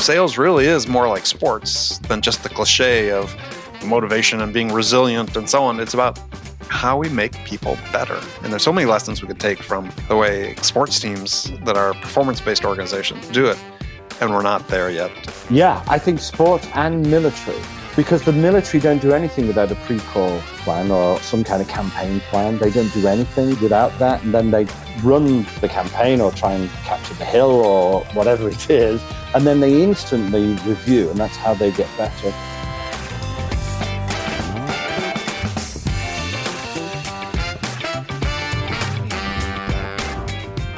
sales really is more like sports than just the cliche of motivation and being resilient and so on. It's about how we make people better. And there's so many lessons we could take from the way sports teams that are performance-based organizations do it. And we're not there yet. Yeah, I think sports and military, because the military don't do anything without a pre-call plan or some kind of campaign plan. They don't do anything without that. And then they run the campaign or try and capture the hill or whatever it is. And then they instantly review, and that's how they get better.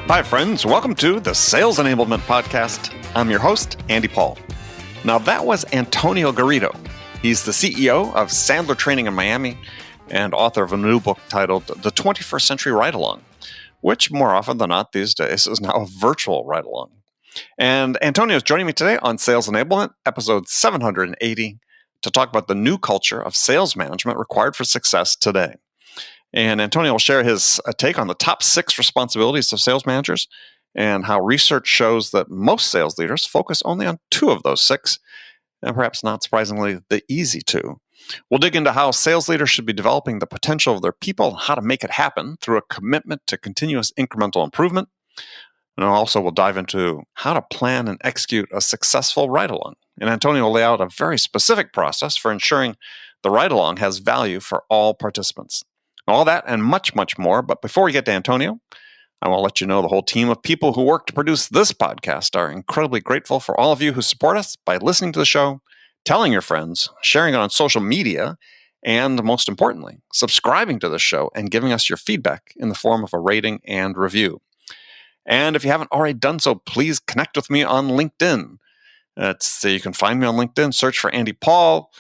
Hi, friends. Welcome to the Sales Enablement Podcast. I'm your host, Andy Paul. Now, that was Antonio Garrido. He's the CEO of Sandler Training in Miami and author of a new book titled The 21st Century Ride-Along, which more often than not these days is now a virtual ride-along. And Antonio is joining me today on Sales Enablement, episode 780, to talk about the new culture of sales management required for success today. And Antonio will share his take on the top 6 responsibilities of sales managers and how research shows that most sales leaders focus only on 2 of those 6, and perhaps not surprisingly, the easy 2. We'll dig into how sales leaders should be developing the potential of their people and how to make it happen through a commitment to continuous incremental improvement. And also we'll dive into how to plan and execute a successful ride-along. And Antonio will lay out a very specific process for ensuring the ride-along has value for all participants. All that and much, much more. But before we get to Antonio, I want to let you know the whole team of people who work to produce this podcast are incredibly grateful for all of you who support us by listening to the show, telling your friends, sharing it on social media, and most importantly, subscribing to the show and giving us your feedback in the form of a rating and review. And if you haven't already done so, please connect with me on LinkedIn. You can find me on LinkedIn, search for Andy Paul.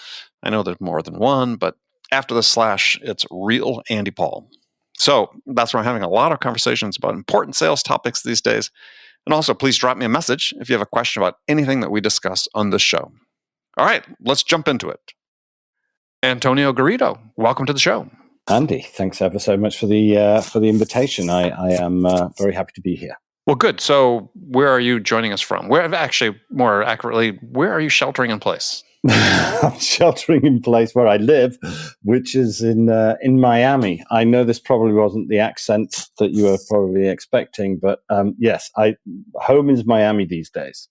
I know there's more than one, but after the slash, it's real Andy Paul. So that's where I'm having a lot of conversations about important sales topics these days. And also, please drop me a message if you have a question about anything that we discuss on this show. All right, let's jump into it. Antonio Garrido, welcome to the show. Andy, thanks ever so much for the invitation. I am very happy to be here. Well, good. So where are you joining us from? More accurately, where are you sheltering in place? I'm sheltering in place where I live, which is in Miami. I know this probably wasn't the accent that you were probably expecting, but yes, home is Miami these days.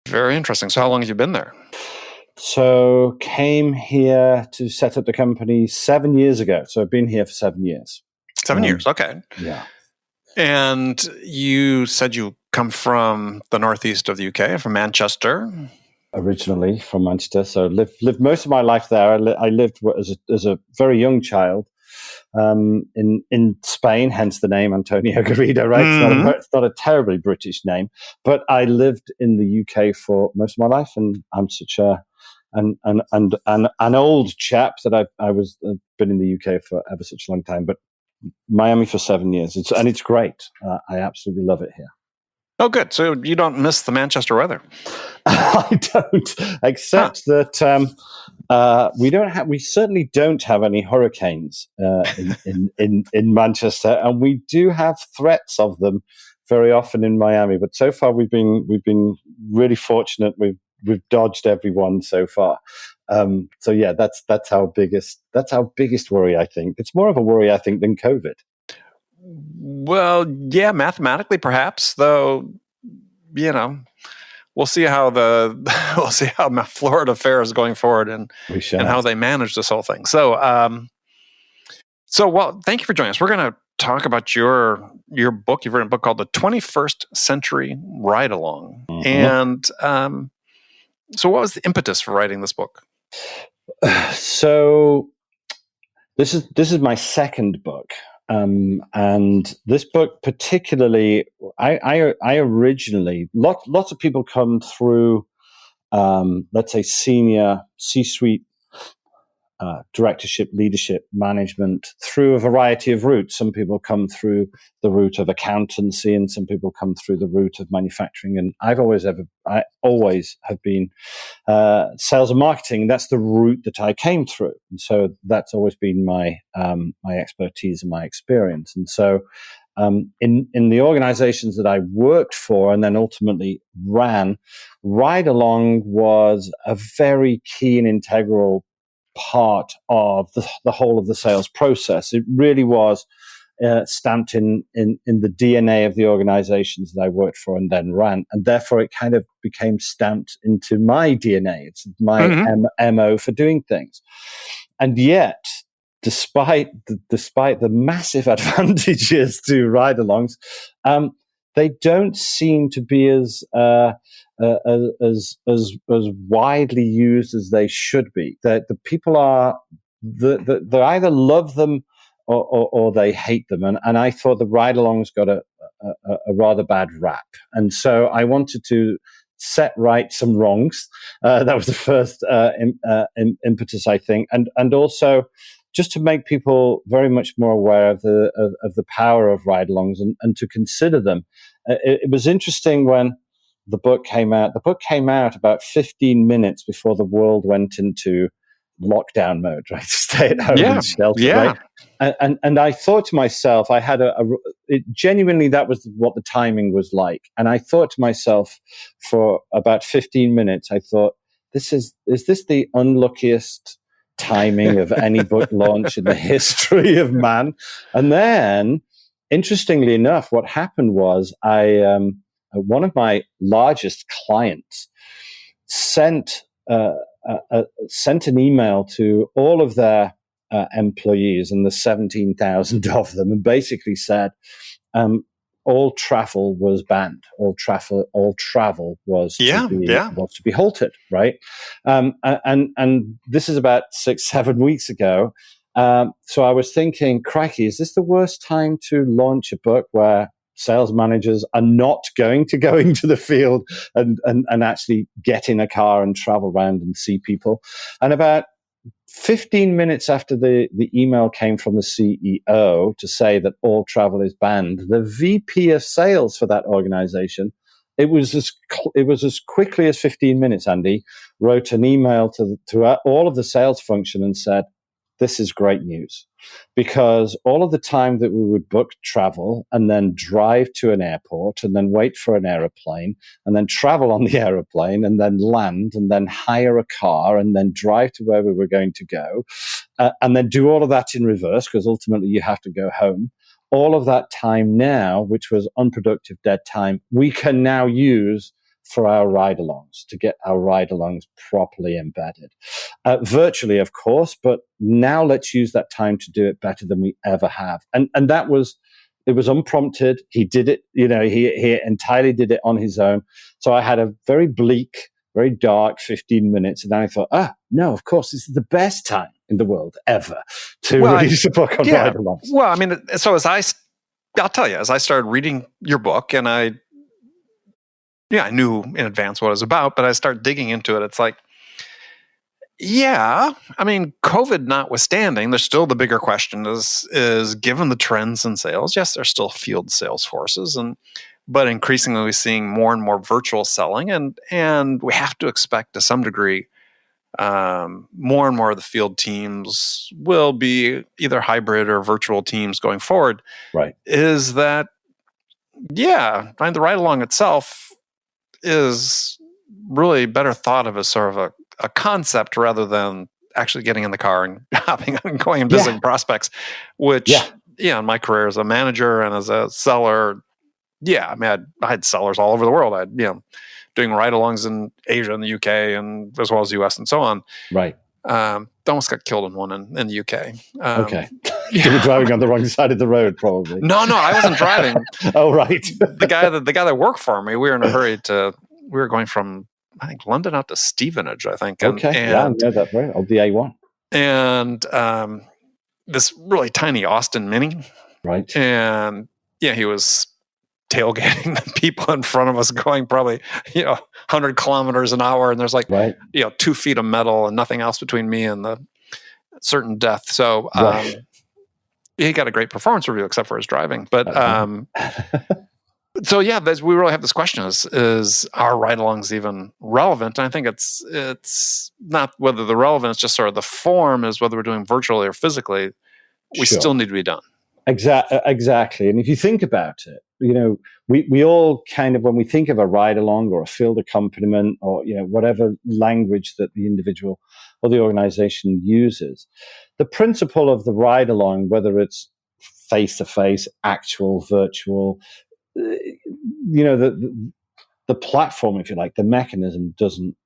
Very interesting. So how long have you been there? So came here to set up the company 7 years ago. So I've been here for 7 years. 7 years. Okay. Yeah. And you said you come from the northeast of the UK, from Manchester. Originally from Manchester, so lived most of my life there. I lived as a very young child in Spain, hence the name Antonio Garrido. Right, mm-hmm. It's not a terribly British name, but I lived in the UK for most of my life, and I'm such an old chap that I've been in the UK for ever such a long time. But Miami for 7 years, it's great. I absolutely love it here. Oh, good. So you don't miss the Manchester weather? I don't, except that we certainly don't have any hurricanes in Manchester, and we do have threats of them very often in Miami. But so far, we've been really fortunate. We've dodged everyone so far. So yeah, that's our biggest worry. I think it's more of a worry, I think, than COVID. Well, yeah, mathematically, perhaps, though, we'll see how Florida fares going forward and how they manage this whole thing. So, well, thank you for joining us. We're going to talk about your book. You've written a book called The 21st Century Ride-Along. Mm-hmm. And so what was the impetus for writing this book? So this is my second book. And this book particularly, I originally, lots of people come through, let's say, senior C-suite directorship, leadership, management through a variety of routes. Some people come through the route of accountancy, and some people come through the route of manufacturing. And I always have been sales and marketing. That's the route that I came through, and so that's always been my expertise and my experience. And so in the organizations that I worked for and then ultimately ran, ride along was a very key and integral part of the whole of the sales process. It really was stamped in the DNA of the organizations that I worked for and then ran, and therefore it kind of became stamped into my DNA. It's my MO for doing things, and yet, despite the massive advantages to ride-alongs, they don't seem to be as widely used as they should be. The people are they either love them or they hate them, and I thought the ride-alongs got a rather bad rap, and so I wanted to set right some wrongs. That was the first impetus, I think, and also just to make people very much more aware of the power of ride-alongs and to consider them. It was interesting when the book came out. The book came out about 15 minutes before the world went into lockdown mode, right? Stay at home and shelter, right? And I thought to myself, I had genuinely, that was what the timing was like. And I thought to myself for about 15 minutes, I thought, is this the unluckiest timing of any book launch in the history of man? And then, interestingly enough, what happened was one of my largest clients sent an email to all of their employees, and the 17,000 of them, and basically said all travel was banned. All travel was to be halted. Right, and this is about 6-7 weeks ago. So I was thinking, crikey, is this the worst time to launch a book where sales managers are not going to go into the field and actually get in a car and travel around and see people? And about 15 minutes after the email came from the CEO to say that all travel is banned, the VP of sales for that organization, it was as quickly as 15 minutes, Andy, wrote an email to all of the sales function and said, this is great news, because all of the time that we would book travel and then drive to an airport and then wait for an aeroplane and then travel on the aeroplane and then land and then hire a car and then drive to where we were going to go and then do all of that in reverse, because ultimately you have to go home. All of that time now, which was unproductive dead time, we can now use for our ride-alongs, to get our ride-alongs properly embedded. Virtually, of course, but now let's use that time to do it better than we ever have. And it was unprompted. He did it, he entirely did it on his own. So I had a very bleak, very dark 15 minutes. And then I thought, no, of course, this is the best time in the world ever to release a book on ride-alongs. Well, I mean, so I'll tell you, as I started reading your book, and I knew in advance what it was about, but I started digging into it. It's like, I mean, COVID notwithstanding, there's still the bigger question is given the trends in sales, yes, there's still field sales forces, but increasingly we're seeing more and more virtual selling, and we have to expect to some degree more and more of the field teams will be either hybrid or virtual teams going forward. Right. Is that, find the ride along itself is really better thought of as sort of a concept rather than actually getting in the car and hopping and going and visiting prospects, which, in my career as a manager and as a seller, I mean, I had sellers all over the world. I had, doing ride-alongs in Asia and the UK and as well as the US and so on. Right. Almost got killed in one in the UK. Okay. You were driving on the wrong side of the road, probably. No, I wasn't driving. Oh, right. The guy that worked for me, we were in a hurry we were going from, I think, London out to Stevenage, I think. Okay. I know that way. On the A1. And this really tiny Austin Mini. Right. And he was tailgating the people in front of us going probably 100 kilometers an hour, and there's 2 feet of metal and nothing else between me and the certain death. So he got a great performance review except for his driving, but so we really have this question: is our ride-alongs even relevant? And I think it's not whether the relevance, just sort of the form is whether we're doing virtually or physically. We still need to be done. Exactly. And if you think about it, we all kind of, when we think of a ride along or a field accompaniment or, whatever language that the individual or the organization uses, the principle of the ride along, whether it's face to face, actual, virtual, the platform, if you like, the mechanism doesn't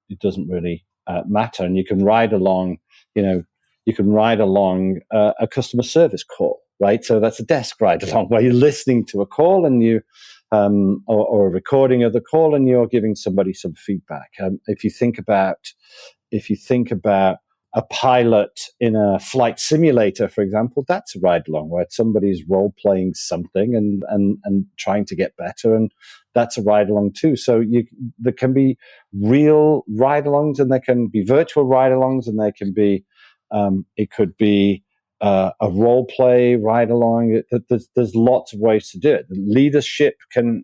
really matter. And you can ride along, a customer service call, right? So that's a desk ride along where you're listening to a call and or a recording of the call, and you're giving somebody some feedback. If you think about a pilot in a flight simulator, for example, that's a ride along where somebody's role playing something and trying to get better, and that's a ride along too. So there can be real ride alongs, and there can be virtual ride alongs, and there can be it could be a role play ride along. There's lots of ways to do it. Leadership you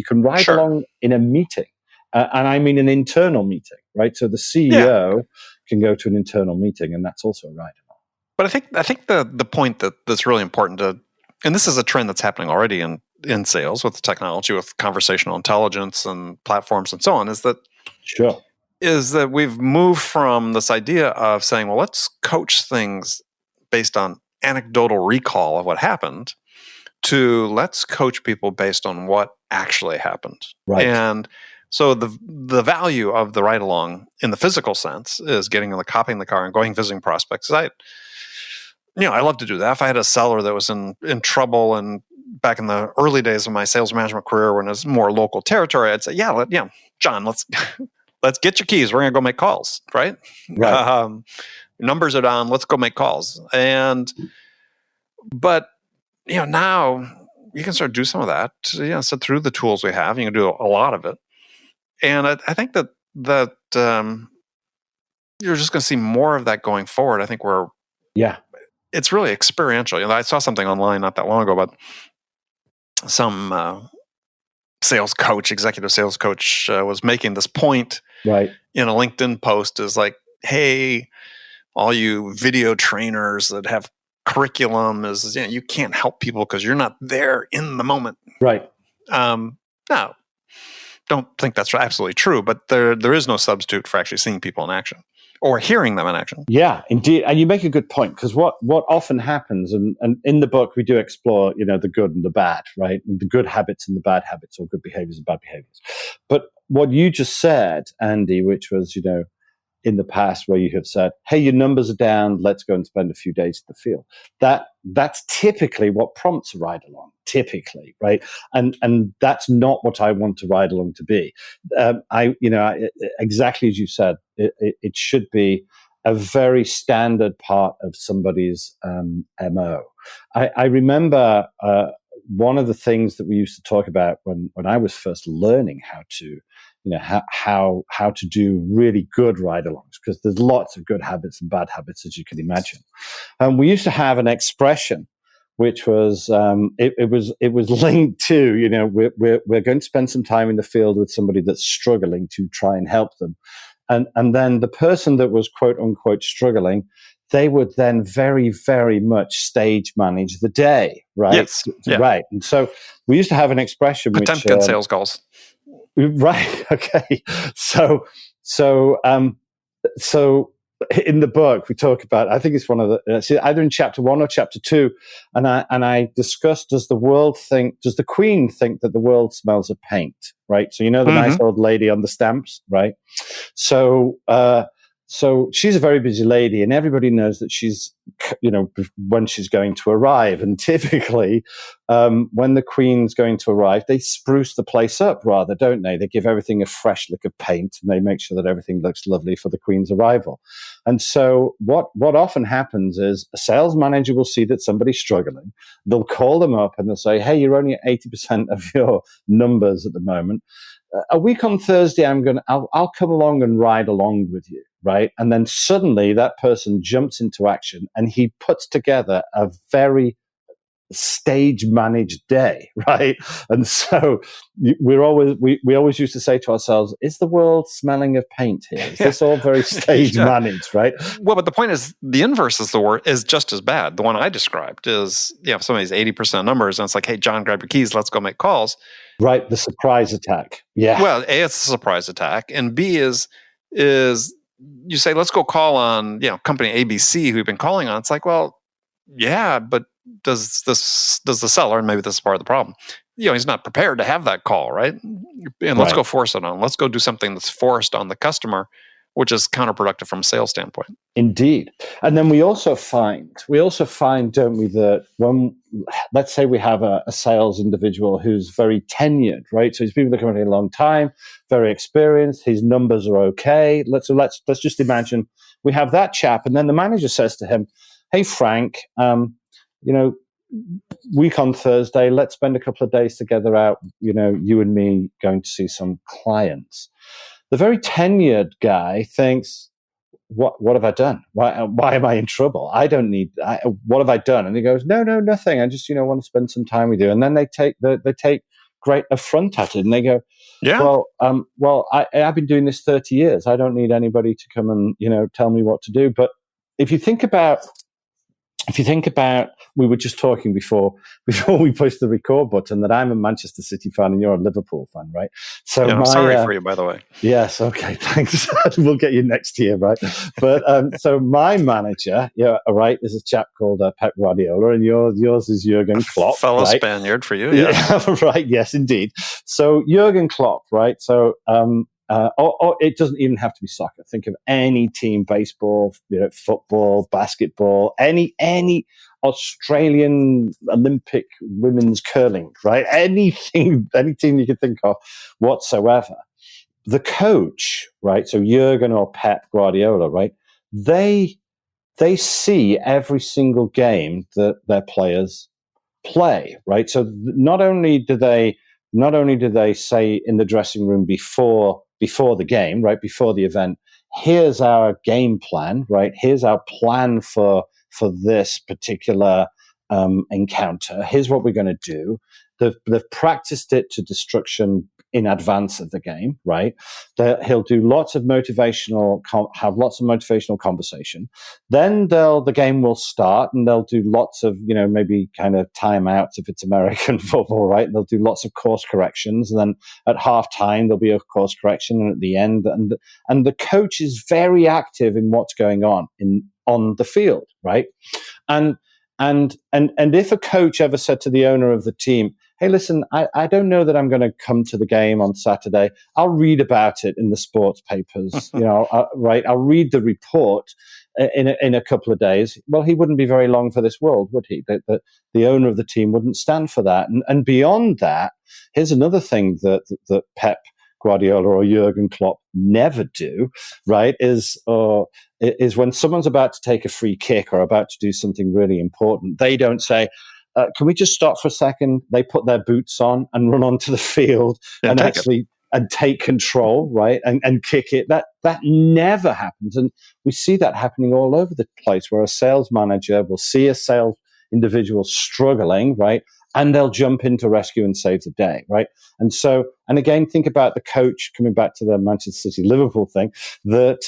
can ride along in a meeting, and I mean an internal meeting, right? So the CEO can go to an internal meeting, and that's also a ride along. But I think the point that's really important and this is a trend that's happening already in sales with technology, with conversational intelligence and platforms and so on, is that we've moved from this idea of saying, well, let's coach things based on anecdotal recall of what happened, to let's coach people based on what actually happened. Right. And so the value of the ride along in the physical sense is getting in copying the car and going visiting prospects. I love to do that. If I had a seller that was in trouble, and back in the early days of my sales management career when it was more local territory, I'd say, John, let's get your keys. We're going to go make calls, right? Numbers are down. Let's go make calls. But now you can start to do some of that. So through the tools we have, you can do a lot of it. And I think that you're just going to see more of that going forward. I think it's really experiential. I saw something online not that long ago about some executive sales coach was making this point in a LinkedIn post, is like, hey, all you video trainers that have curriculum, is you can't help people because you're not there in the moment. Right. Now, don't think that's absolutely true, but there is no substitute for actually seeing people in action or hearing them in action. Yeah, indeed. And you make a good point, because what often happens, and in the book we do explore, the good and the bad, right? And the good habits and the bad habits, or good behaviors and bad behaviors. But what you just said, Andy, which was, in the past where you have said, hey, your numbers are down, let's go and spend a few days in the field. That's typically what prompts a ride along, typically, right? And that's not what I want to ride along to be. Exactly as you said, it should be a very standard part of somebody's MO. I remember one of the things that we used to talk about when I was first learning how to how to do really good ride-alongs, because there's lots of good habits and bad habits, as you can imagine. And we used to have an expression, which was it was linked to we're going to spend some time in the field with somebody that's struggling to try and help them, and then the person that was quote unquote struggling, they would then very, very much stage manage the day, right? Yes. Yeah. Right. And so we used to have an expression, Potemkin sales calls. Right. Okay. So in the book we talk about, I think it's one of the either in chapter 1 or chapter 2, and I discuss, does the Queen think that the world smells of paint? Right. So the nice old lady on the stamps, right? So she's a very busy lady, and everybody knows that she's, when she's going to arrive. And typically, when the Queen's going to arrive, they spruce the place up rather, don't they? They give everything a fresh lick of paint, and they make sure that everything looks lovely for the Queen's arrival. And so what often happens is a sales manager will see that somebody's struggling. They'll call them up and they'll say, hey, you're only at 80% of your numbers at the moment. A week on Thursday, I'll come along and ride along with you, right? And then suddenly that person jumps into action, and he puts together a very stage managed day, right? And so we always used to say to ourselves, is the world smelling of paint here? Is this all very stage managed, right? Well, but the point is, the inverse is just as bad. The one I described is, somebody's 80% numbers, and it's like, hey, John, grab your keys, let's go make calls. Right, the surprise attack. Yeah. Well, A, it's a surprise attack, and B is you say, let's go call on, company ABC who you've been calling on. It's like, well, yeah, but does the seller, and maybe this is part of the problem, he's not prepared to have that call, right? And let's go force it on. Let's go do something that's forced on the customer, which is counterproductive from a sales standpoint. Indeed. And then we also find, don't we, that when, let's say we have a sales individual who's very tenured, right? So he's been with the company a long time, very experienced, his numbers are okay. Let's just imagine we have that chap, and then the manager says to him, hey, Frank, week on Thursday, let's spend a couple of days together out, you and me going to see some clients. The very tenured guy thinks, what have I done? Why am I in trouble? What have I done? And he goes, no, nothing. I just, want to spend some time with you. And then they take great affront at it, and they go, yeah, I've been doing this 30 years. I don't need anybody to come and, tell me what to do. But if you think about, we were just talking before we pushed the record button that I'm a Manchester City fan and you're a Liverpool fan, right? So I'm sorry for you, by the way. Yes, okay, thanks. We'll get you next year, right? But so my manager, right, is a chap called Pep Guardiola, and yours is Jurgen Klopp, fellow right? Spaniard for you, yeah. Right, yes, indeed. So Jurgen Klopp, right? So or it doesn't even have to be soccer. Think of any team: baseball, football, basketball, any Australian Olympic women's curling, right? Any team you can think of whatsoever. The coach, right? So Jurgen or Pep Guardiola, right? They see every single game that their players play, right? So not only do they say in the dressing room before the game, right, before the event, here's our game plan, right? Here's our plan for this particular encounter. Here's what we're going to do. They've practiced it to destruction in advance of the game, right? He'll do lots of motivational conversation. Then the game will start, and they'll do lots of, maybe kind of timeouts if it's American football, right? They'll do lots of course corrections, and then at halftime there'll be a course correction, and at the end, and the coach is very active in what's going on the field, right? And if a coach ever said to the owner of the team, hey, listen, I don't know that I'm going to come to the game on Saturday. I'll read about it in the sports papers, right? I'll read the report in a couple of days. Well, he wouldn't be very long for this world, would he? The owner of the team wouldn't stand for that. And beyond that, here's another thing that Pep Guardiola or Jurgen Klopp never do, right, is when someone's about to take a free kick or about to do something really important, they don't say, can we just stop for a second? They put their boots on and run onto the field and take control, right, and kick it. That never happens. And we see that happening all over the place, where a sales manager will see a sales individual struggling, right, and they'll jump in to rescue and save the day, right? And so, and again, think about the coach, coming back to the Manchester City Liverpool thing, that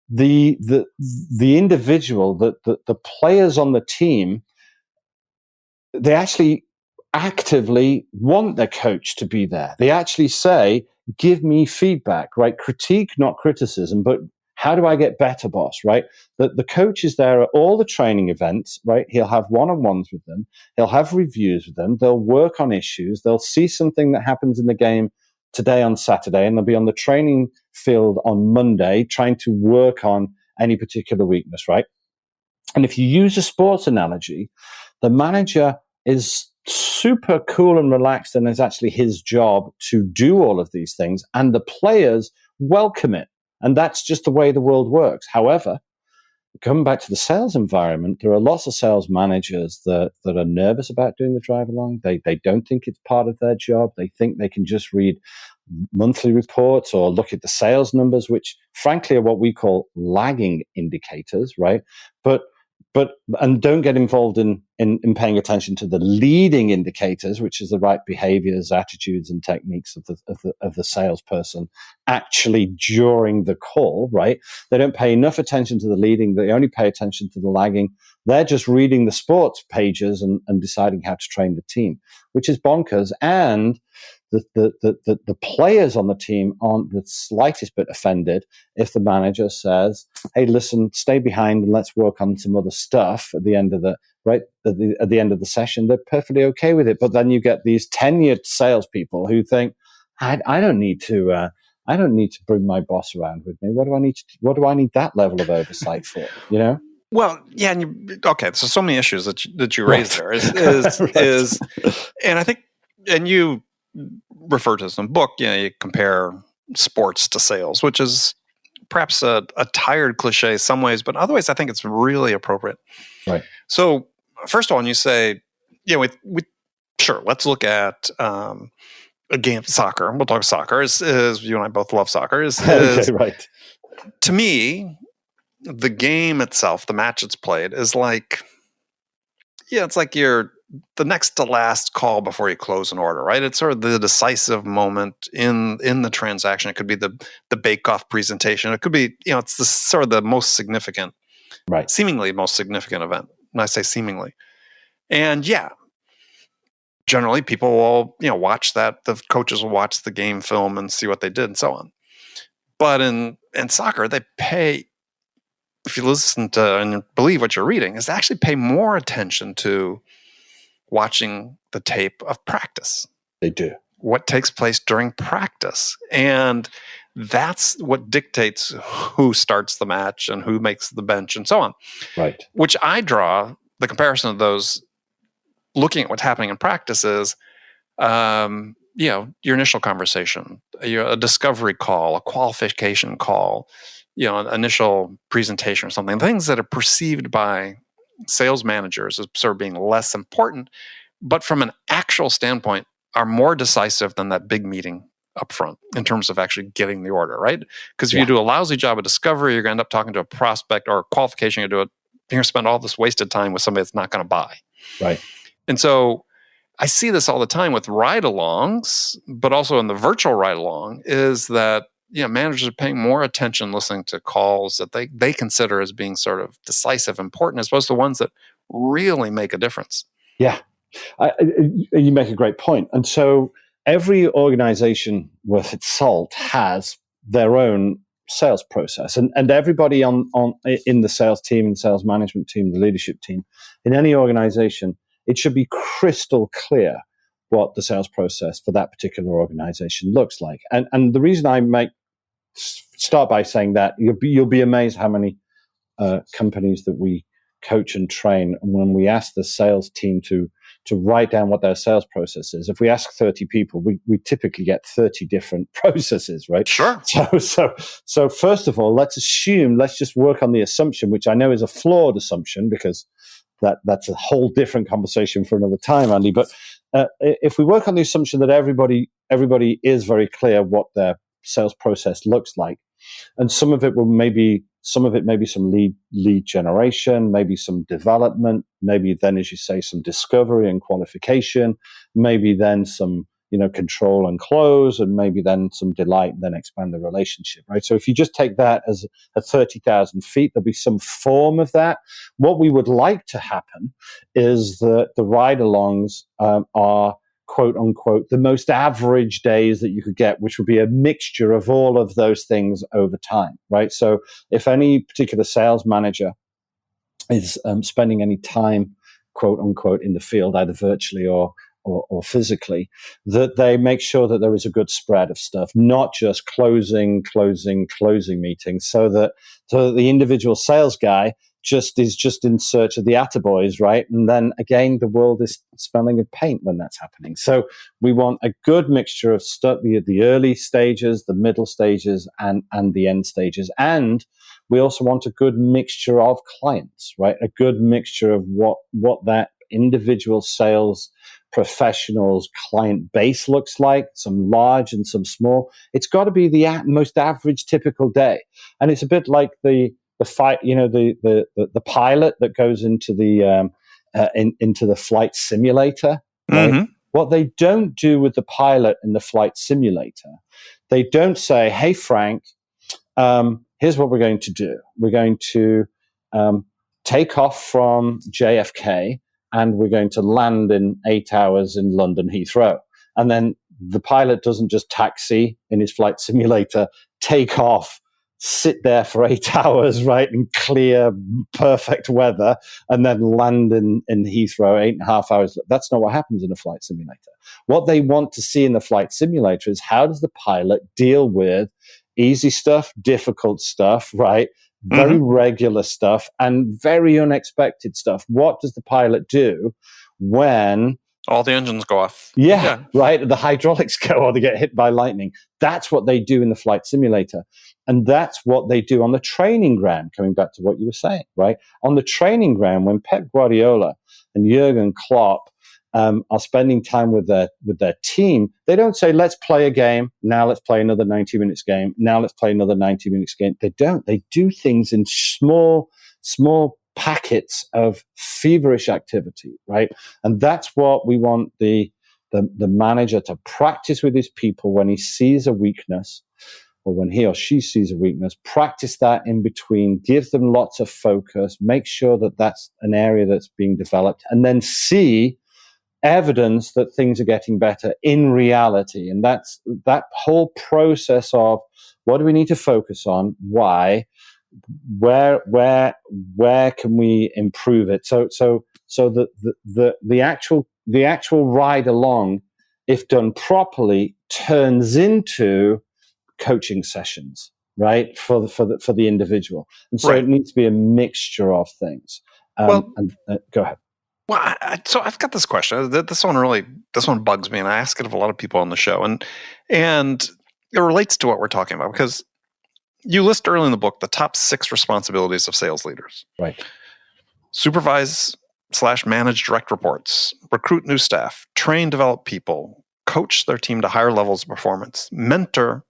the individual, the players on the team, they actually actively want their coach to be there. They actually say, give me feedback, right? Critique, not criticism, but how do I get better, boss, right? The coach is there at all the training events, right? He'll have one-on-ones with them. He'll have reviews with them. They'll work on issues. They'll see something that happens in the game today on Saturday, and they'll be on the training field on Monday trying to work on any particular weakness, right? And if you use a sports analogy, the manager is super cool and relaxed, and it's actually his job to do all of these things, and the players welcome it. And that's just the way the world works. However, coming back to the sales environment, there are lots of sales managers that are nervous about doing the drive along. They don't think it's part of their job. They think they can just read monthly reports or look at the sales numbers, which frankly are what we call lagging indicators, right? But and don't get involved in paying attention to the leading indicators, which is the right behaviors, attitudes, and techniques of the salesperson actually during the call, right? They don't pay enough attention to the leading. They only pay attention to the lagging. They're just reading the sports pages and deciding how to train the team, which is bonkers. And the players on the team aren't the slightest bit offended if the manager says, "Hey, listen, stay behind and let's work on some other stuff at the end of the end of the session." They're perfectly okay with it. But then you get these tenured salespeople who think, "I don't need to bring my boss around with me. What do I need that level of oversight for?" You know. Well, yeah, so many issues that you raised there is, and I think, and you refer to this in the book, you compare sports to sales, which is perhaps a tired cliche in some ways, but in other ways, I think it's really appropriate. Right. So, first of all, when you say, sure, let's look at a game of soccer. We'll talk soccer. Is you and I both love soccer. Okay, right. To me, the game itself, the match it's played, is like, it's like you're the next to last call before you close an order, right? It's sort of the decisive moment in the transaction. It could be the bake-off presentation. It could be, it's the sort of the most significant, right, seemingly most significant event. And I say seemingly. And generally people will, watch that. The coaches will watch the game film and see what they did and so on. But in soccer, they pay, if you listen to and believe what you're reading, is they actually pay more attention to watching the tape of practice. They do. What takes place during practice. And that's what dictates who starts the match and who makes the bench and so on. Right. Which I draw the comparison of those looking at what's happening in practice is, your initial conversation, a discovery call, a qualification call, an initial presentation or something, things that are perceived by sales managers as sort of being less important, but from an actual standpoint are more decisive than that big meeting up front in terms of actually getting the order, right? Because if you do a lousy job of discovery, you're going to end up talking to a prospect or a qualification, you're going to spend all this wasted time with somebody that's not going to buy. Right. And so I see this all the time with ride-alongs, but also in the virtual ride-along, is that managers are paying more attention listening to calls that they consider as being sort of decisive, important, as opposed to ones that really make a difference. Yeah, you make a great point. And so every organization worth its salt has their own sales process, and everybody in the sales team and sales management team, the leadership team, in any organization, it should be crystal clear what the sales process for that particular organization looks like. And the reason I start by saying that, you'll be amazed how many companies that we coach and train, and when we ask the sales team to write down what their sales process is, if we ask 30 people, we typically get 30 different processes, right? Sure. So first of all, let's just work on the assumption, which I know is a flawed assumption, because that's a whole different conversation for another time, Andy. But if we work on the assumption that everybody is very clear what their sales process looks like, and some of it may be some lead generation, maybe some development, maybe then, as you say, some discovery and qualification, maybe then some control and close, and maybe then some delight, and then expand the relationship, right? So if you just take that as at 30,000 feet, there'll be some form of that. What we would like to happen is that the ride-alongs are, quote unquote, the most average days that you could get, which would be a mixture of all of those things over time, right? So if any particular sales manager is spending any time, quote unquote, in the field, either virtually or physically, that they make sure that there is a good spread of stuff, not just closing meetings, so that the individual sales guy is just in search of the attaboys, right? And then again, the world is smelling of paint when that's happening. So we want a good mixture of stuff, the early stages, the middle stages, and the end stages. And we also want a good mixture of clients, right? A good mixture of what that individual sales professionals client base looks like, some large and some small. It's got to be the most average typical day. And it's a bit like the the fight, the pilot that goes into the into the flight simulator, right? Mm-hmm. What they don't do with the pilot in the flight simulator, they don't say, "Hey, Frank, here's what we're going to do. We're going to take off from JFK and we're going to land in 8 hours in London Heathrow." And then the pilot doesn't just taxi in his flight simulator, take off, sit there for 8 hours, right, in clear, perfect weather, and then land in Heathrow 8.5 hours. That's not what happens in a flight simulator. What they want to see in the flight simulator is, how does the pilot deal with easy stuff, difficult stuff, right? Very regular stuff and very unexpected stuff. What does the pilot do when all the engines go off? Yeah, right. The hydraulics go or they get hit by lightning. That's what they do in the flight simulator. And that's what they do on the training ground, coming back to what you were saying, right? On the training ground, when Pep Guardiola and Jurgen Klopp are spending time with their team, they don't say, let's play a game. Now let's play another 90 minutes game. Now let's play another 90 minutes game. They don't. They do things in small packets of feverish activity, right? And that's what we want the manager to practice with his people when he sees a weakness, or when he or she sees a weakness. Practice that in between, give them lots of focus, make sure that that's an area that's being developed, and then see evidence that things are getting better in reality. And that's that whole process of, what do we need to focus on? Why? Where can we improve it? So the actual ride along, if done properly, turns into coaching sessions, right, for the individual. And so It needs to be a mixture of things. Go ahead. Well, so I've got this question. This one bugs me, and I ask it of a lot of people on the show, and it relates to what we're talking about, because you list early in the book the top 6 responsibilities of sales leaders. Right. Supervise/manage direct reports, recruit new staff, train, develop people, coach their team to higher levels of performance, mentor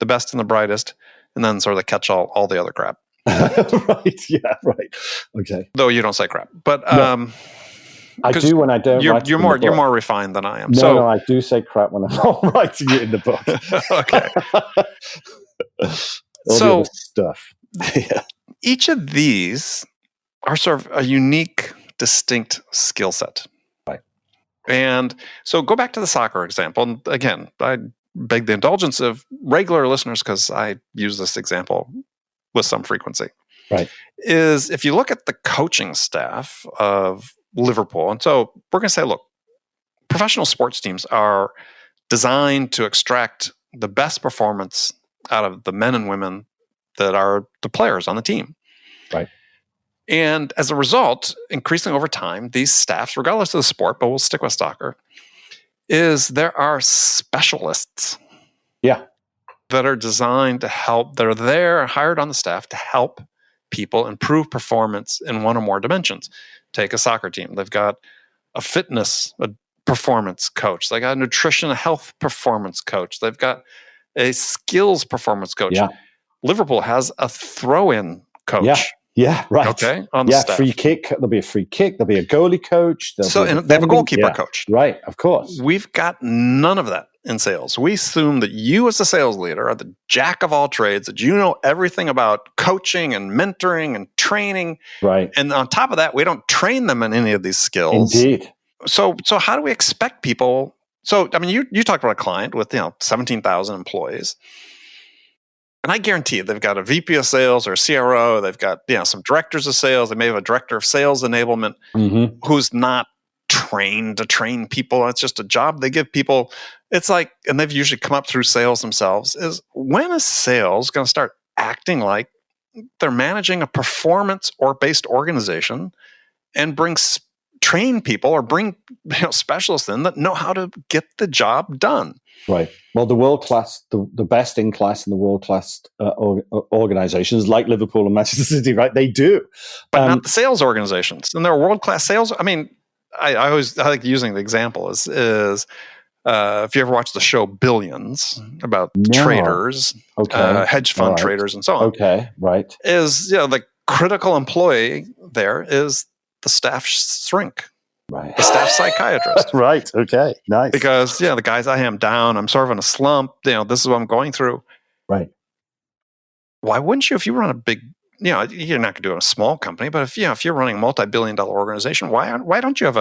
the best and the brightest, and then sort of catch all the other crap. Right. Yeah. Right. Okay. Though you don't say crap, but no. I do when I don't. You're more refined than I am. No, I do say crap when I'm not writing it in the book. Okay. All the other stuff. Yeah. Each of these are sort of a unique, distinct skill set. Right. And so go back to the soccer example. And again, I beg the indulgence of regular listeners, because I use this example with some frequency. Right. Is if you look at the coaching staff of Liverpool, and so we're going to say, look, professional sports teams are designed to extract the best performance out of the men and women that are the players on the team. Right. And as a result, increasingly over time, these staffs, regardless of the sport, but we'll stick with soccer, is there are specialists. Yeah. That are designed to help, that are there, hired on the staff to help people improve performance in one or more dimensions. Take a soccer team. They've got a performance coach. They got a nutrition, a health performance coach. They've got a skills performance coach. Yeah. Liverpool has a throw-in coach. Yeah, right. Okay, on the staff. Free kick. There'll be a free kick. There'll be a goalie coach. And they have a goalkeeper coach. Right, of course. We've got none of that in sales. We assume that you as a sales leader are the jack of all trades, that you know everything about coaching and mentoring and training. Right. And on top of that, we don't train them in any of these skills. Indeed. So how do we expect people? So, I mean, you talked about a client with 17,000 employees. And I guarantee you they've got a VP of sales or a CRO. They've got some directors of sales. They may have a director of sales enablement who's not trained to train people. It's just a job they give people. It's like, and they've usually come up through sales themselves, is when is sales going to start acting like they're managing a performance or based organization and train people or bring specialists in that know how to get the job done? Right. Well, the world class, the best in class and the world class organizations like Liverpool and Manchester City, right? They do, but not the sales organizations. And they're world class sales. I mean, I like using the example is if you ever watch the show Billions about No. traders, hedge fund traders, and so on. Okay, right. Is the critical employee there is the staff shrink, right? The staff psychiatrist, right? Okay, nice. Because the guys, I am down. I'm sort of in a slump. This is what I'm going through. Right. Why wouldn't you, if you run a big, you're not going to do it in a small company, but if you're running a multi-billion-dollar organization, why don't you have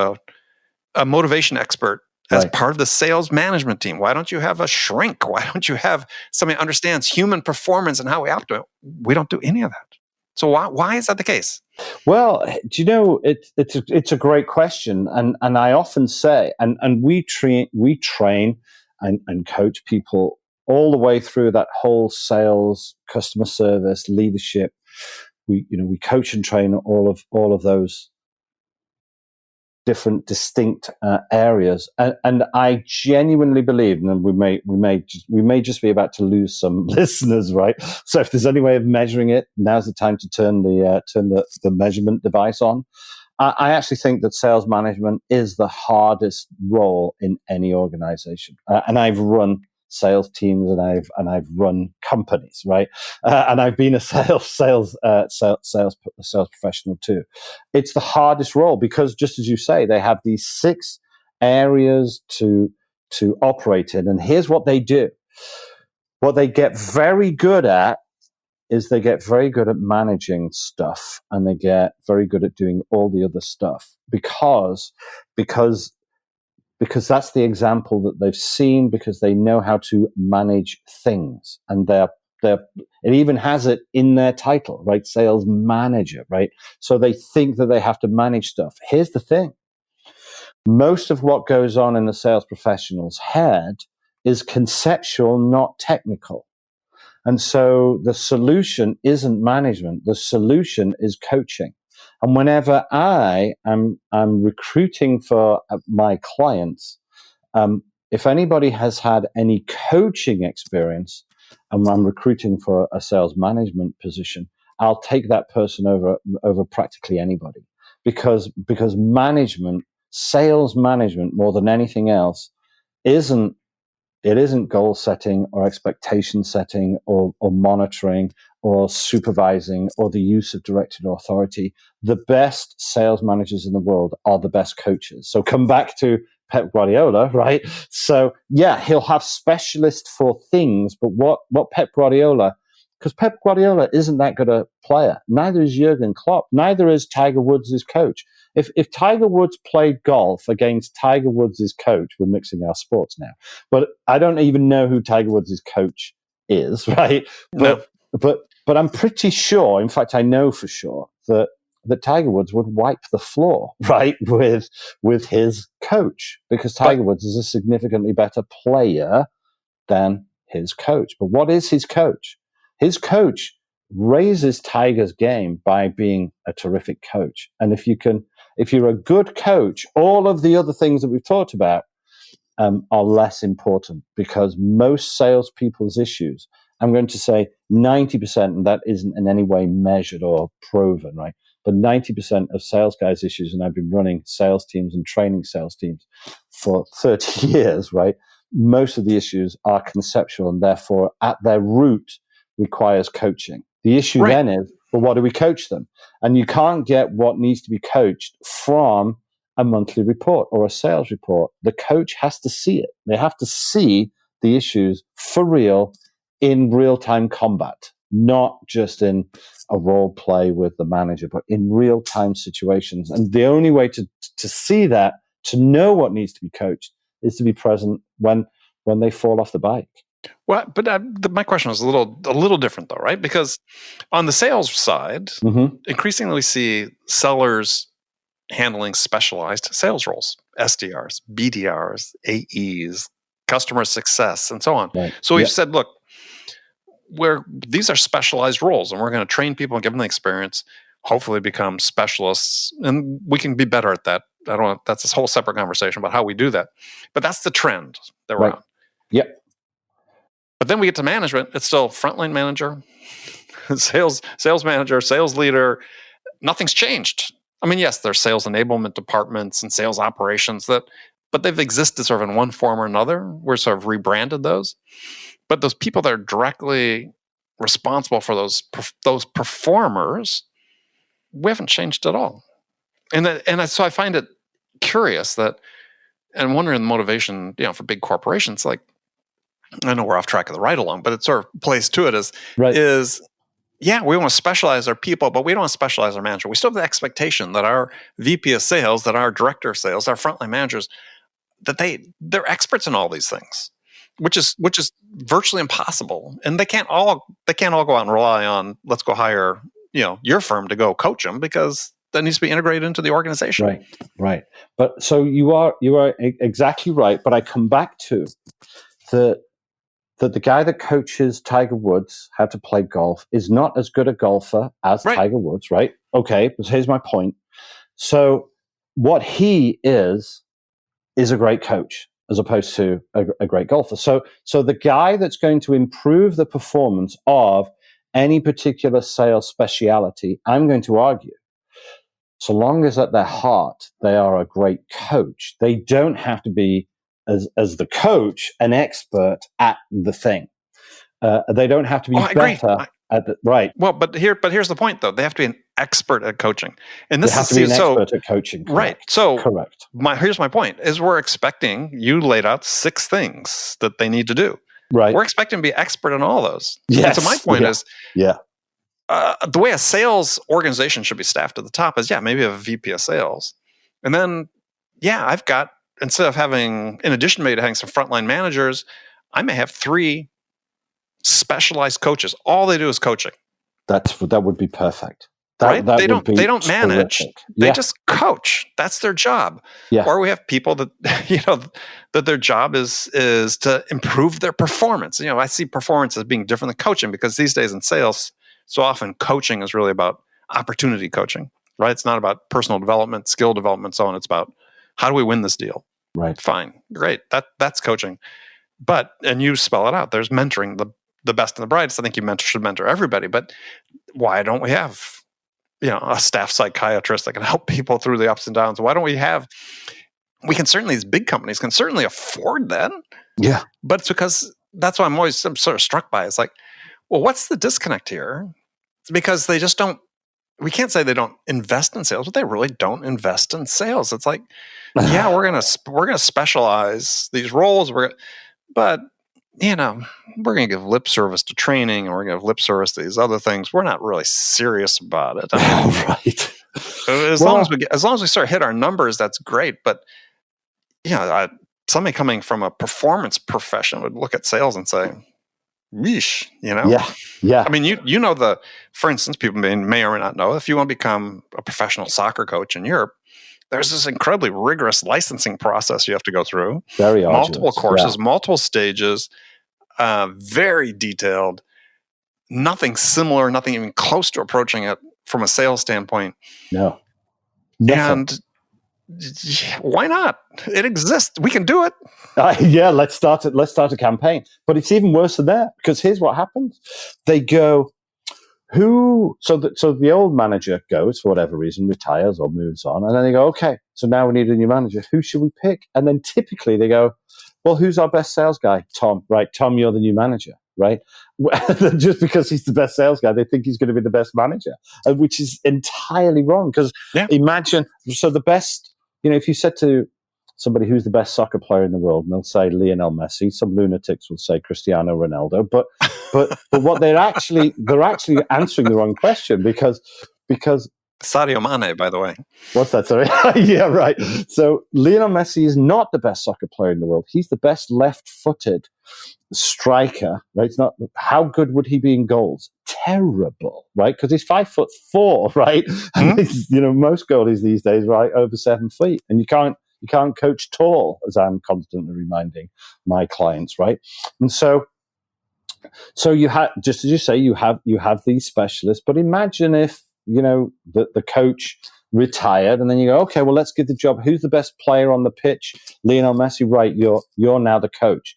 a motivation expert as part of the sales management team? Why don't you have a shrink? Why don't you have somebody who understands human performance and how we operate? We don't do any of that. So why is that the case? Well, do you know, it's a great question, and I often say, and we train and coach people all the way through that whole sales, customer service, leadership. We coach and train all of those different distinct areas, and I genuinely believe, and we may just be about to lose some listeners, right? So if there's any way of measuring it, now's the time to turn the measurement device on. I actually think that sales management is the hardest role in any organization, and I've run sales teams and I've run companies, right? And I've been a sales professional too. It's the hardest role because, just as you say, they have these 6 areas to operate in, and here's what they do. What they get very good at is they get very good at managing stuff, and they get very good at doing all the other stuff because that's the example that they've seen, because they know how to manage things, and it even has it in their title, right? Sales manager, right? So they think that they have to manage stuff. Here's the thing. Most of what goes on in the sales professional's head is conceptual, not technical. And so the solution isn't management. The solution is coaching. And whenever I am recruiting for my clients, if anybody has had any coaching experience and I'm recruiting for a sales management position, I'll take that person over practically anybody, because management, sales management, more than anything else, isn't goal setting or expectation setting or monitoring or supervising or the use of directed authority. The best sales managers in the world are the best coaches. So come back to Pep Guardiola, right? So yeah, he'll have specialists for things, but what Pep Guardiola, because Pep Guardiola isn't that good a player. Neither is Jurgen Klopp. Neither is Tiger Woods' coach. If Tiger Woods played golf against Tiger Woods' coach, we're mixing our sports now, but I don't even know who Tiger Woods' coach is, right? But I'm pretty sure, in fact, I know for sure that Tiger Woods would wipe the floor, right, with his coach, because Tiger Woods is a significantly better player than his coach. But what is his coach? His coach raises Tiger's game by being a terrific coach. And if you're a good coach, all of the other things that we've talked about are less important, because most salespeople's issues, I'm going to say 90%, and that isn't in any way measured or proven, right? But 90% of sales guys' issues, and I've been running sales teams and training sales teams for 30 years, right? Most of the issues are conceptual, and therefore at their root requires coaching. The issue then is, well, what do we coach them? And you can't get what needs to be coached from a monthly report or a sales report. The coach has to see it. They have to see the issues for real, in real-time combat, not just in a role play with the manager, but in real-time situations. And the only way to see that, to know what needs to be coached, is to be present when they fall off the bike. Well, but my question was a little different, though, right? Because on the sales side, increasingly we see sellers handling specialized sales roles, SDRs, BDRs, AEs, customer success, and so on. Right. So we've said, look, these are specialized roles, and we're going to train people and give them the experience, hopefully become specialists, and we can be better at that. That's a whole separate conversation about how we do that. But that's the trend that we're on. Yep. But then we get to management. It's still frontline manager, sales manager, sales leader. Nothing's changed. I mean, yes, there's sales enablement departments and sales operations that but they've existed sort of in one form or another. We're sort of rebranded those. But those people that are directly responsible for those performers, we haven't changed at all. So I find it curious that, and wondering the motivation, for big corporations, like, I know we're off track of the ride along, but it sort of plays to it is we want to specialize our people, but we don't want to specialize our manager. We still have the expectation that our VP of sales, that our director of sales, our frontline managers, that they're experts in all these things, which is virtually impossible. And they can't all go out and rely on, let's go hire, your firm to go coach them, because that needs to be integrated into the organization. Right. But so you are exactly right. But I come back to that the guy that coaches Tiger Woods how to play golf is not as good a golfer as Tiger Woods, right? Okay, but here's my point. So what he is a great coach as opposed to a great golfer. So the guy that's going to improve the performance of any particular sales speciality, I'm going to argue, so long as at their heart they are a great coach, they don't have to be, as the coach, an expert at the thing. They don't have to be better at the right. Well, but here's the point, though. They have to be an expert at coaching, and this they have to be an expert at coaching. Correct. Right. So correct. Here's my point: is we're expecting, you laid out 6 things that they need to do. Right. We're expecting to be expert in all those. Yes. And so my point is, the way a sales organization should be staffed at the top is, maybe a VP of sales, and then I've got, instead of having, in addition to maybe having some frontline managers, I may have 3 specialized coaches. All they do is coaching. That would be perfect. Right? They don't manage. Terrific. They just coach. That's their job. Yeah. Or we have people that that their job is to improve their performance. I see performance as being different than coaching, because these days in sales, so often coaching is really about opportunity coaching. Right? It's not about personal development, skill development, so on. It's about, how do we win this deal? Right. Fine. Great. That's coaching. But, and you spell it out, there's mentoring, the best and the brightest. I think you should mentor everybody. But why don't we have, a staff psychiatrist that can help people through the ups and downs? Why don't we have, these big companies can certainly afford that. Yeah. But it's because, that's why I'm sort of struck by it. It's like, well, what's the disconnect here? It's because they just don't, we can't say they don't invest in sales, but they really don't invest in sales. It's like, we're gonna specialize these roles. But we're gonna give lip service to training, and we're gonna give lip service to these other things. We're not really serious about it. Right. As long as we start hit our numbers, that's great. But somebody coming from a performance profession would look at sales and say, yeesh, Yeah. I mean, for instance, people may or may not know, if you want to become a professional soccer coach in Europe, there's this incredibly rigorous licensing process you have to go through. Very arduous. Multiple courses, multiple stages, very detailed. Nothing similar, nothing even close to approaching it from a sales standpoint. No. And why not? It exists. We can do it. Let's start a campaign. But it's even worse than that, because here's what happens. They go, so the old manager goes, for whatever reason, retires or moves on, and then they go, okay, so now we need a new manager. Who should we pick? And then typically they go, well, who's our best sales guy? Tom. Right, Tom, you're the new manager, right? Just because he's the best sales guy, they think he's going to be the best manager, which is entirely wrong. Because imagine, so the best, if you said to somebody who's the best soccer player in the world, and they'll say Lionel Messi, some lunatics will say Cristiano Ronaldo, but what they're actually answering the wrong question, because Sadio Mane, by the way. What's that? Sorry. Yeah, right. So Lionel Messi is not the best soccer player in the world. He's the best left-footed striker, right? It's not. How good would he be in goals? Terrible, right? Because he's 5'4", right? Mm-hmm. Most goalies these days, right, over 7 feet, and you can't coach tall, as I'm constantly reminding my clients, right? And so you have, just as you say, you have these specialists. But imagine if the coach retired, and then you go, okay, well, let's give the job. Who's the best player on the pitch? Lionel Messi, right? You're now the coach.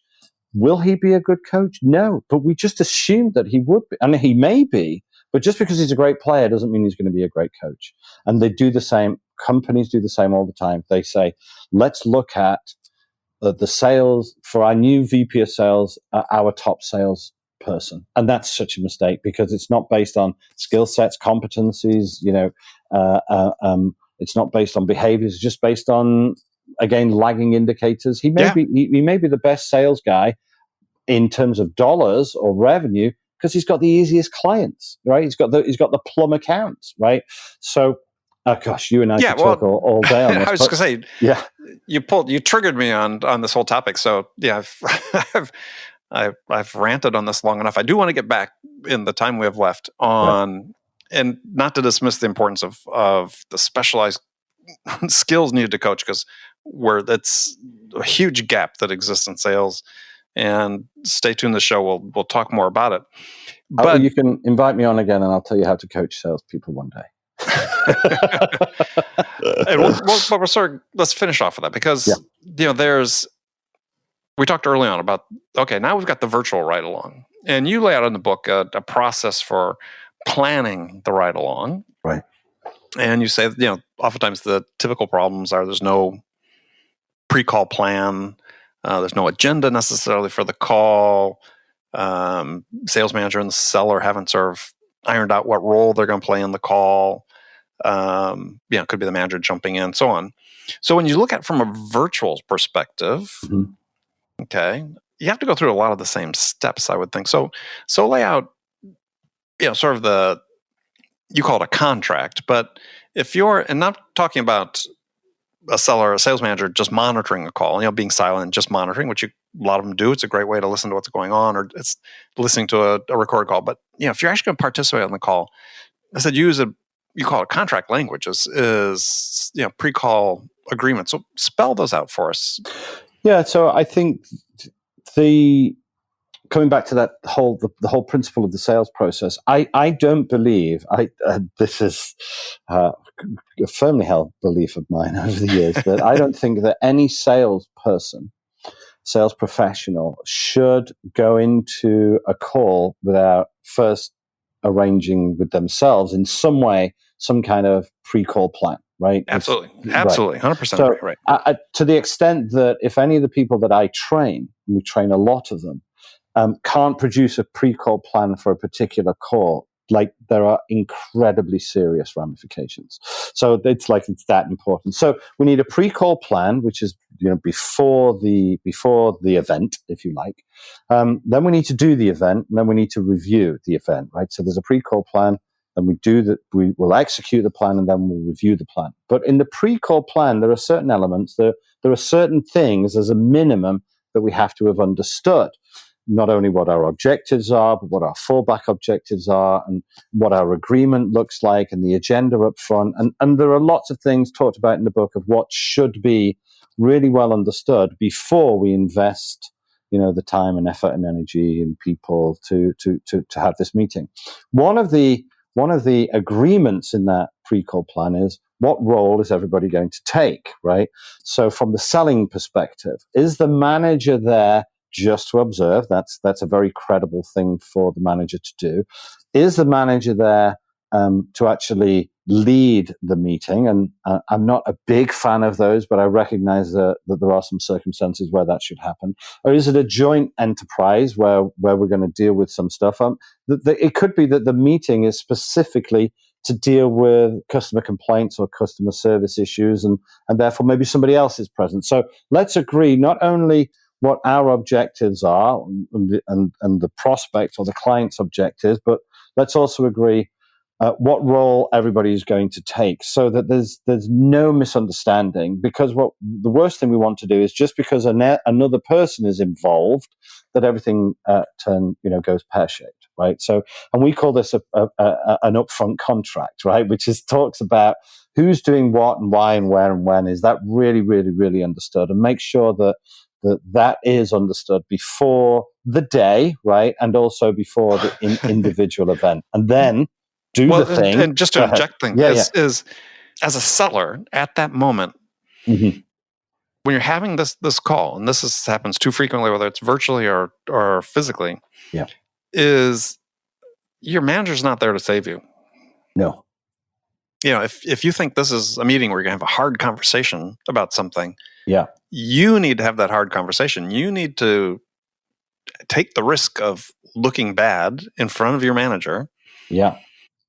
Will he be a good coach? No, but we just assumed that he would be. I mean, he may be, but just because he's a great player doesn't mean he's going to be a great coach. And they do the same. Companies do the same all the time. They say, let's look at the sales for our new VP of sales, our top sales person. And that's such a mistake because it's not based on skill sets, competencies, it's not based on behaviors, it's just based on, again, lagging indicators. He may be the best sales guy in terms of dollars or revenue because he's got the easiest clients, right? He's got the plum accounts, right? So, gosh, you and I could talk all day on this. I was just going to say, you triggered me on this whole topic. So yeah, I've ranted on this long enough. I do want to get back in the time we have left on, and not to dismiss the importance of the specialized skills needed to coach, because that's a huge gap that exists in sales. And stay tuned to the show. We'll talk more about it. But you can invite me on again, and I'll tell you how to coach salespeople one day. And let's finish off with that, because we talked early on about, okay, now we've got the virtual ride along, and you lay out in the book a process for planning the ride along, right? And you say, oftentimes the typical problems are there's no pre-call plan. There's no agenda necessarily for the call. Sales manager and the seller haven't sort of ironed out what role they're going to play in the call. It could be the manager jumping in, so on. So when you look at it from a virtual perspective, okay, you have to go through a lot of the same steps, I would think. So lay out, sort of you call it a contract, but if you're, and not talking about a seller, a sales manager just monitoring a call, being silent, just monitoring, which a lot of them do. It's a great way to listen to what's going on, or it's listening to a recorded call. But if you're actually going to participate on the call, I said you call it contract language is pre-call agreement. So spell those out for us. Yeah, so I think coming back to that the whole principle of the sales process, I don't believe this is a firmly held belief of mine over the years that I don't think that any sales professional should go into a call without first arranging with themselves in some way some kind of pre-call plan, right? Absolutely, 100% right. To the extent that if any of the people that I train, and we train a lot of them, can't produce a pre-call plan for a particular call, like there are incredibly serious ramifications. So it's that important. So we need a pre-call plan, which is before the event, if you like. Then we need to do the event, and then we need to review the event, right? So there's a pre-call plan, and we will execute the plan, and then we'll review the plan. But in the pre-call plan, there are certain elements, there are certain things as a minimum that we have to have understood. Not only what our objectives are, but what our fallback objectives are, and what our agreement looks like, and the agenda up front. And there are lots of things talked about in the book of what should be really well understood before we invest, the time and effort and energy and people to have this meeting. One of the agreements in that pre-call plan is what role is everybody going to take, right? So from the selling perspective, is the manager there just to observe? That's a very credible thing for the manager to do. Is the manager there to actually lead the meeting? And I'm not a big fan of those, but I recognize that there are some circumstances where that should happen. Or is it a joint enterprise where we're going to deal with some stuff? It could be that the meeting is specifically to deal with customer complaints or customer service issues, and therefore maybe somebody else is present. So let's agree not only what our objectives are and the prospect or the client's objectives, but let's also agree what role everybody is going to take, so that there's no misunderstanding. Because the worst thing we want to do is just because another person is involved, that everything goes pear-shaped, right? So, and we call this an upfront contract, right? Which talks about who's doing what and why and where and when. Is that really, really, really understood? And make sure that is understood before the day, right? And also before the individual event. And then the thing. And just to inject things, is as a seller at that moment, when you're having this call, and happens too frequently, whether it's virtually or physically, is your manager's not there to save you. No. If you think this is a meeting where you're going to have a hard conversation about something, Yeah. You need to have that hard conversation. You need to take the risk of looking bad in front of your manager. Yeah.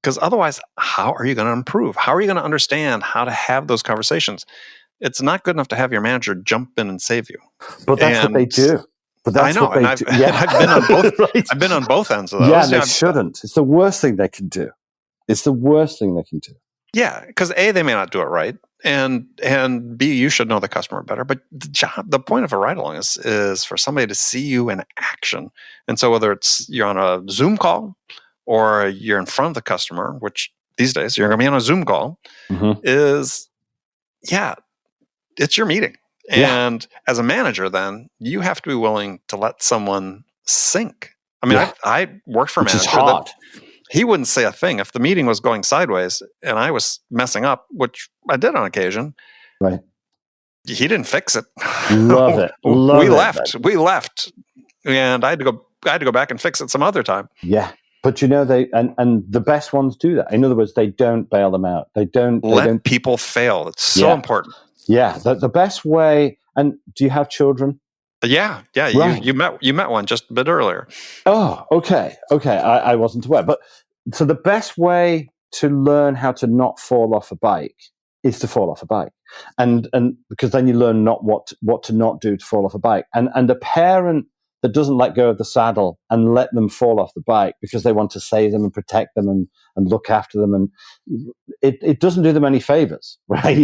Because otherwise, how are you going to improve? How are you going to understand how to have those conversations? It's not good enough to have your manager jump in and save you. But that's what they do. But that's I know, what they do. Yeah. I've been on both. Right. I've been on both ends of those. Yeah, and they shouldn't. It's the worst thing they can do. It's the worst thing they can do. Yeah, because A, they may not do it right, and B, you should know the customer better. But the point of a ride along is for somebody to see you in action. And so whether it's you're on a Zoom call or you're in front of the customer, which these days you're going to be on a Zoom call, it's your meeting. And as a manager, then you have to be willing to let someone sink. I mean, I worked for a manager that he wouldn't say a thing if the meeting was going sideways and I was messing up, which I did on occasion. Right. He didn't fix it. Love it. We left, and I had to go back and fix it some other time. Yeah. But they and the best ones do that. In other words, they don't bail them out. They don't let people fail. It's so important. Yeah. The best way. And do you have children? Yeah. Right. You met one just a bit earlier. Oh, okay. I wasn't aware. But so the best way to learn how to not fall off a bike is to fall off a bike, and because then you learn not what to not do to fall off a bike. And a parent that doesn't let go of the saddle and let them fall off the bike because they want to save them and protect them and look after them, and it doesn't do them any favors, right?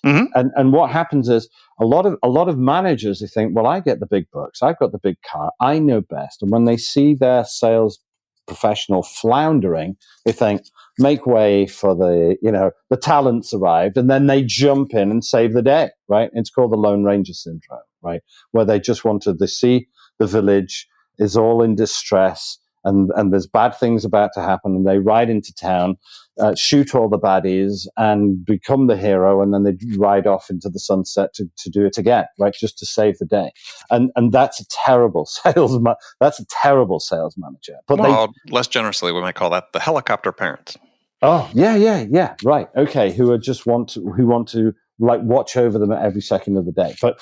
And what happens is a lot of managers, they think, well, I get the big bucks, I've got the big car, I know best, and when they see their sales professional floundering, they think, make way for the talents arrived, and then they jump in and save the day, right? It's called the Lone Ranger syndrome, right? Where they just wanted to see the village is all in distress and there's bad things about to happen, and they ride into town, shoot all the baddies and become the hero, and then they ride off into the sunset to do it again, right? Just to save the day. And that's a terrible that's a terrible sales manager. But less generously, we might call that the helicopter parents. Oh, yeah. Right. Okay. Who want to like watch over them at every second of the day. But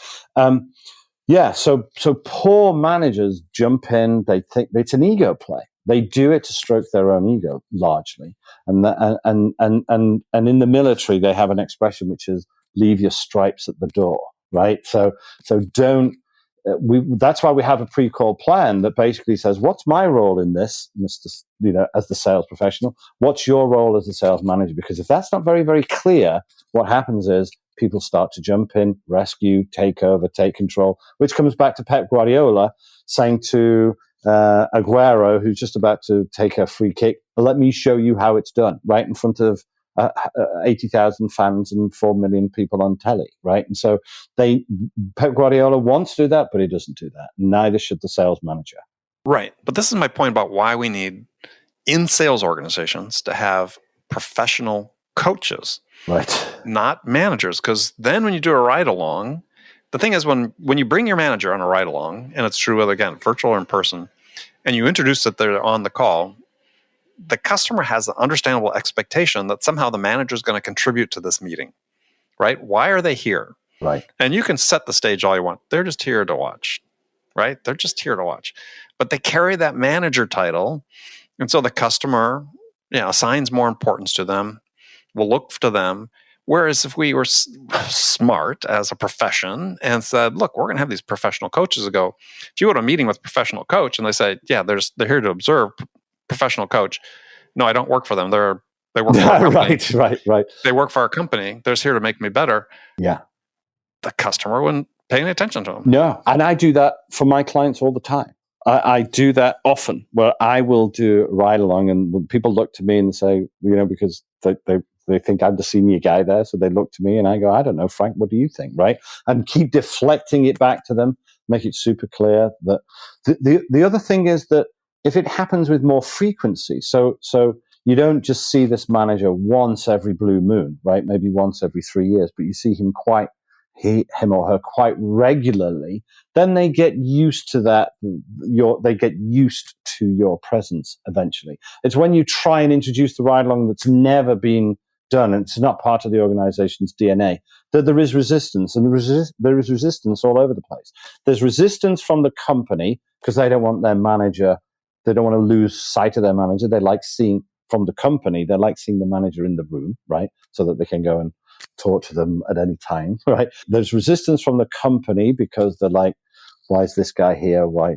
so poor managers jump in. They think it's an ego play. They do it to stroke their own ego largely. And in the military, they have an expression which is "leave your stripes at the door." Right. So don't. That's why we have a pre-call plan that basically says, what's my role in this, Mr. As the sales professional? What's your role as the sales manager? Because if that's not very, very clear, what happens is people start to jump in, rescue, take over, take control, which comes back to Pep Guardiola saying to Aguero, who's just about to take a free kick, let me show you how it's done, right in front of 80,000 fans and 4 million people on telly, right? And so Pep Guardiola wants to do that, but he doesn't do that. Neither should the sales manager. Right. But this is my point about why we need in sales organizations to have professional coaches, right? Not managers. Because then when you do a ride along, the thing is when you bring your manager on a ride along, and it's true whether, again, virtual or in person, and you introduce that they're on the call, the customer has an understandable expectation that somehow the manager is going to contribute to this meeting, right? Why are they here? Right. And you can set the stage all you want. They're just here to watch, right? They're just here to watch. But they carry that manager title. And so the customer, assigns more importance to them, will look to them. Whereas if we were smart as a profession and said, look, we're going to have these professional coaches if you go to a meeting with a professional coach and they say, yeah, they're here to observe, professional coach. No, I don't work for them. They work for our company. Right. They work for our company. They're here to make me better. Yeah. The customer wouldn't pay any attention to them. No. And I do that for my clients all the time. I do that often where I will do a ride along and when people look to me and say, because they think I'm the senior guy there. So they look to me and I go, I don't know, Frank, what do you think? Right. And keep deflecting it back to them, make it super clear that the other thing is that if it happens with more frequency, so you don't just see this manager once every blue moon, right? Maybe once every 3 years, but you see him or her quite regularly, then they get used to that. They get used to your presence eventually. It's when you try and introduce the ride along that's never been done, and it's not part of the organization's DNA, that there is resistance, and there is resistance all over the place. There's resistance from the company because they don't want their manager, they don't want to lose sight of their manager. They like seeing from the company, they like seeing the manager in the room, right? So that they can go and talk to them at any time, right? There's resistance from the company because they're like, why is this guy here? Why,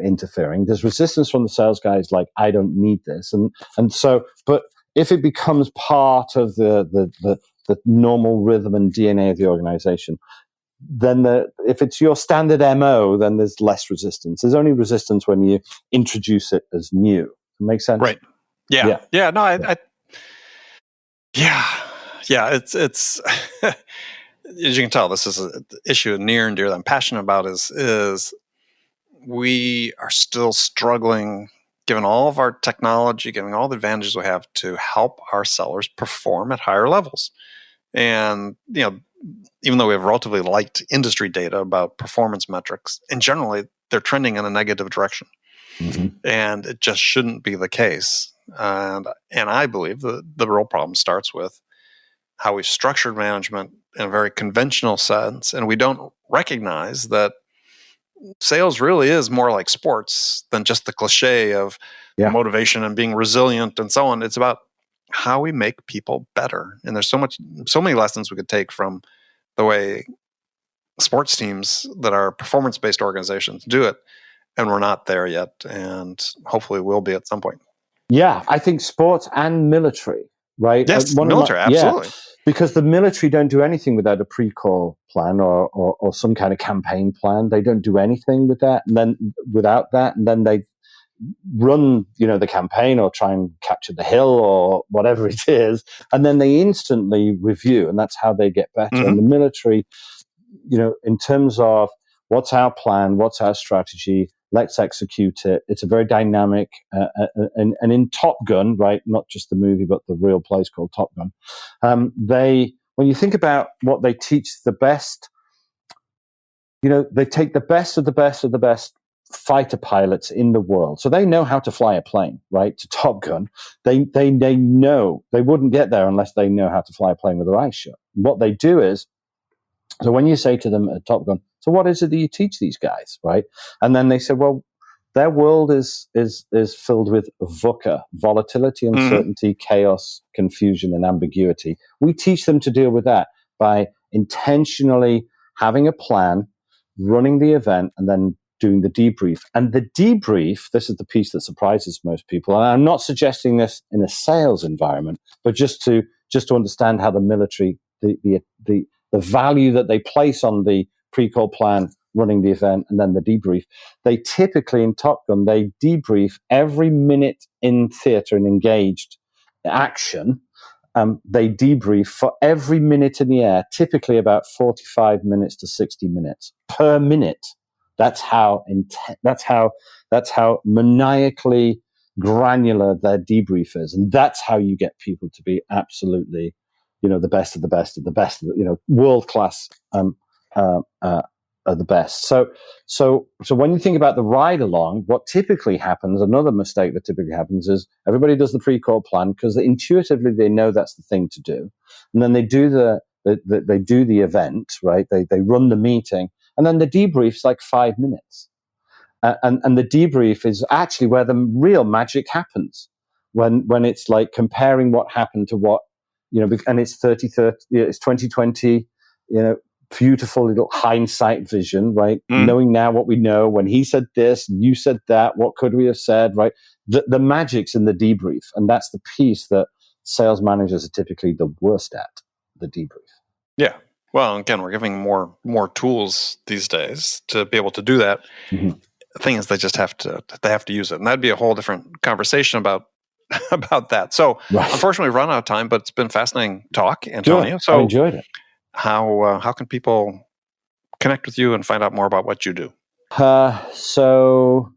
interfering? There's resistance from the sales guys like, I don't need this. And so, but if it becomes part of the normal rhythm and DNA of the organization, then if it's your standard MO, then there's less resistance. There's only resistance when you introduce it as new. Does it make sense? Right. Yeah. No, it's as you can tell, this is an issue near and dear that I'm passionate about is we are still struggling, given all of our technology, given all the advantages we have, to help our sellers perform at higher levels. And, even though we have relatively light industry data about performance metrics, and generally they're trending in a negative direction. Mm-hmm. And it just shouldn't be the case. And I believe the real problem starts with how we've structured management in a very conventional sense, and we don't recognize that sales really is more like sports than just the cliche of motivation and being resilient and so on. It's about how we make people better. And there's so many lessons we could take from the way sports teams that are performance-based organizations do it. And we're not there yet. And hopefully we'll be at some point. Yeah, I think sports and military, right? Yes, military, absolutely. Yeah, because the military don't do anything without a pre-call plan or some kind of campaign plan. They don't do anything with that, and then without that, and then they run, the campaign or try and capture the hill or whatever it is, and then they instantly review, and that's how they get better. Mm-hmm. And the military, in terms of what's our plan, what's our strategy, let's execute it. It's a very dynamic, and in Top Gun, right? Not just the movie, but the real place called Top Gun. When you think about what they teach the best, they take the best of the best of the best fighter pilots in the world. So they know how to fly a plane, right? To Top Gun. They know they wouldn't get there unless they know how to fly a plane with their eyes shut. What they do is, so when you say to them at Top Gun, so what is it that you teach these guys, right? And then they said, well, their world is filled with VUCA, volatility, uncertainty, chaos, confusion, and ambiguity. We teach them to deal with that by intentionally having a plan, running the event, and then doing the debrief. And the debrief, this is the piece that surprises most people. And I'm not suggesting this in a sales environment, but just to understand how the military, the value that they place on the pre-call plan, running the event, and then the debrief. They typically, in Top Gun, they debrief every minute in theater and engaged action. They debrief for every minute in the air, typically about 45 minutes to 60 minutes per minute. That's how maniacally granular their debrief is, and that's how you get people to be absolutely, the best of the best of the best, world class. Are the best. So when you think about the ride along, what typically happens, another mistake that typically happens is everybody does the pre-call plan because intuitively they know that's the thing to do, and then they do they do the event, right? They run the meeting, and then the debrief's like 5 minutes, and the debrief is actually where the real magic happens when it's like comparing what happened to what, and it's 30, it's 2020, beautiful little hindsight vision, right? Knowing now what we know, when he said this, you said that, what could we have said, right? The magic's in the debrief, and that's the piece that sales managers are typically the worst at, the debrief. Yeah. Well, again, we're giving more tools these days to be able to do that. Mm-hmm. The thing is, they just have to use it, and that'd be a whole different conversation about that. So, Unfortunately, we've run out of time, but it's been fascinating talk, Antonio. Sure. I enjoyed it. How can people connect with you and find out more about what you do? So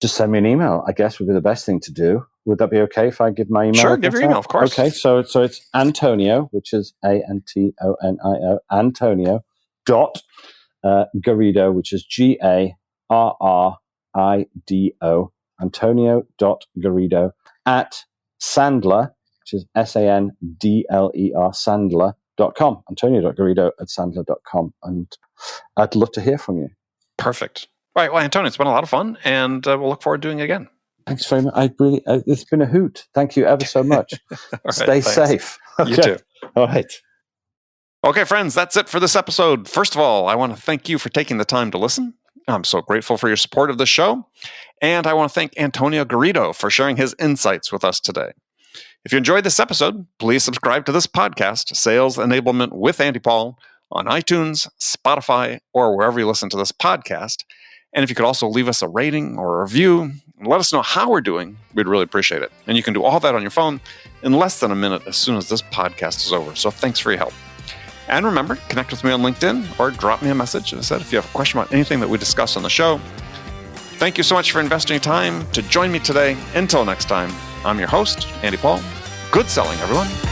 just send me an email, I guess would be the best thing to do. Would that be okay if I give my email? Sure, give your email, of course. Okay, so it's Antonio, which is Antonio, Antonio Garrido, which is Garrido, Antonio.Garrido at Sandler, which is Sandler, Sandler.com, Antonio.Garrido@Sandler.com. And I'd love to hear from you. Perfect. All right. Well, Antonio, it's been a lot of fun, and we'll look forward to doing it again. Thanks very much. It's been a hoot. Thank you ever so much. Stay safe. Okay. You too. All right. Okay, friends, that's it for this episode. First of all, I want to thank you for taking the time to listen. I'm so grateful for your support of the show. And I want to thank Antonio Garrido for sharing his insights with us today. If you enjoyed this episode, please subscribe to this podcast, Sales Enablement with Andy Paul, on iTunes, Spotify, or wherever you listen to this podcast. And if you could also leave us a rating or a review and let us know how we're doing, we'd really appreciate it. And you can do all that on your phone in less than a minute as soon as this podcast is over. So thanks for your help. And remember, connect with me on LinkedIn or drop me a message. As I said, if you have a question about anything that we discussed on the show. Thank you so much for investing time to join me today. Until next time, I'm your host, Andy Paul. Good selling, everyone.